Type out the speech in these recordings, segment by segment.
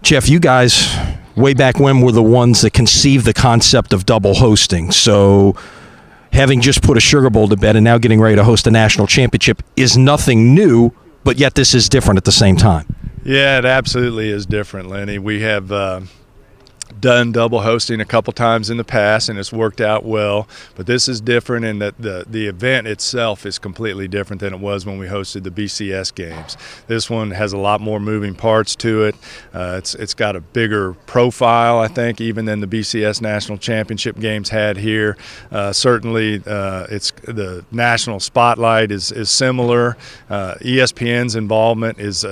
Jeff, you guys way back when were the ones that conceived the concept of double hosting. So having just put a Sugar Bowl to bed and now getting ready to host a national championship is nothing new, but yet this is different at the same time. Yeah, it absolutely is different, Lenny. We have done double hosting a couple times in the past, and it's worked out well. But this is different in that the event itself is completely different than it was when we hosted the BCS games. This one has a lot more moving parts to it. It's got a bigger profile, I think, even than the BCS National Championship games had here. Certainly, it's the national spotlight is similar. ESPN's involvement is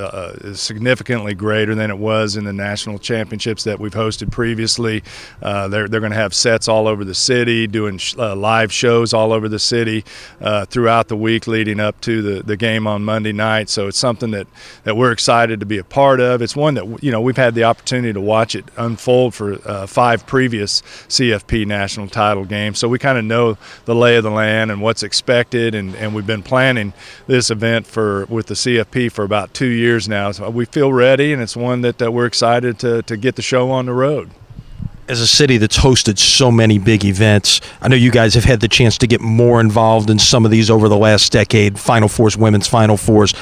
significantly greater than it was in the national championships that we've hosted previously. They're going to have sets all over the city, doing live shows all over the city throughout the week leading up to the game on Monday night. So it's something that we're excited to be a part of. It's one that we've had the opportunity to watch it unfold for 5 previous CFP national title games. So we kind of know the lay of the land and what's expected, and we've been planning this event with the CFP for about 2 years now. So we feel ready, and it's one that we're excited to get the show on the road. As a city that's hosted so many big events, I know you guys have had the chance to get more involved in some of these over the last decade, Final Fours, women's Final Fours.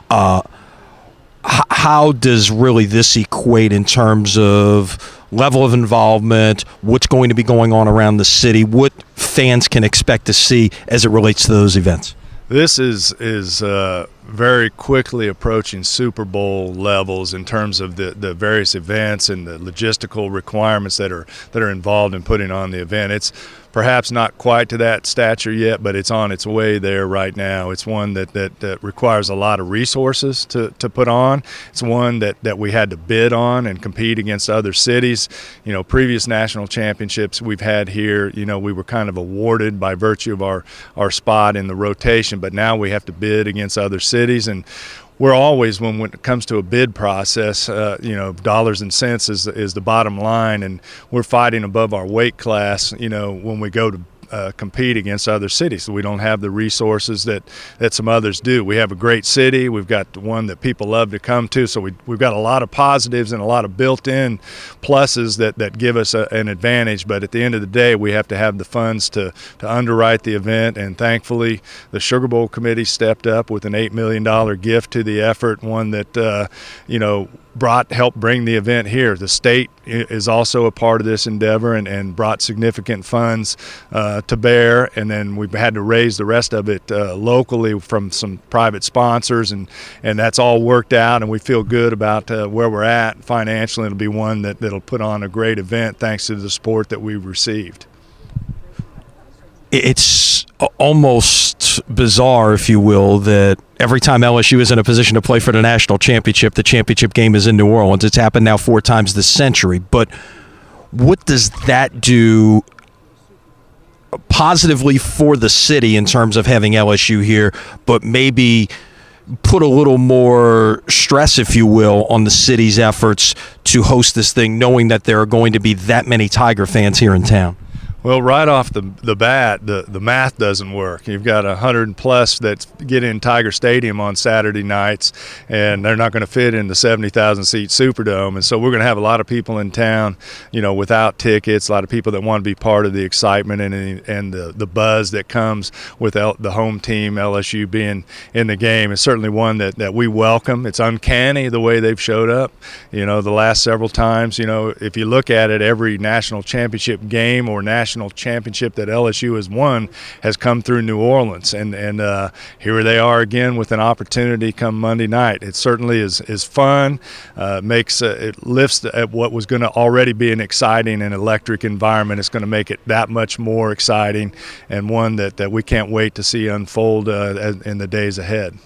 How does really this equate in terms of level of involvement, what's going to be going on around the city, what fans can expect to see as it relates to those events? This is very quickly approaching Super Bowl levels in terms of the various events and the logistical requirements that are involved in putting on the event. It's perhaps not quite to that stature yet, but it's on its way there right now. It's one that requires a lot of resources to put on. It's one that we had to bid on and compete against other cities. Previous national championships we've had here, we were kind of awarded by virtue of our spot in the rotation, but now we have to bid against other cities. And we're always, when it comes to a bid process, dollars and cents is the bottom line, and we're fighting above our weight class, when we go to compete against other cities. So we don't have the resources that some others do. We have a great city. We've got one that people love to come to. So we've got a lot of positives and a lot of built-in pluses that give us an advantage. But at the end of the day, we have to have the funds to underwrite the event. And thankfully, the Sugar Bowl committee stepped up with an $8 million gift to the effort, one that, helped bring the event here. The state is also a part of this endeavor and brought significant funds to bear, and then we've had to raise the rest of it locally from some private sponsors, and that's all worked out, and we feel good about where we're at financially. It'll be one that'll put on a great event thanks to the support that we've received. It's almost bizarre, if you will, that every time LSU is in a position to play for the national championship, the championship game is in New Orleans. It's happened now 4 times this century. But what does that do positively for the city in terms of having LSU here, but maybe put a little more stress, if you will, on the city's efforts to host this thing, knowing that there are going to be that many Tiger fans here in town? Well, right off the bat, the math doesn't work. You've got 100 plus that get in Tiger Stadium on Saturday nights, and they're not going to fit in the 70,000-seat Superdome. And so we're going to have a lot of people in town, without tickets, a lot of people that want to be part of the excitement and the buzz that comes with the home team, LSU, being in the game. It's certainly one that we welcome. It's uncanny the way they've showed up, the last several times. If you look at it, every national championship game or national championship that LSU has won has come through New Orleans, and here they are again with an opportunity come Monday night. It certainly is fun. It lifts what was going to already be an exciting and electric environment. It's going to make it that much more exciting, and one that we can't wait to see unfold in the days ahead.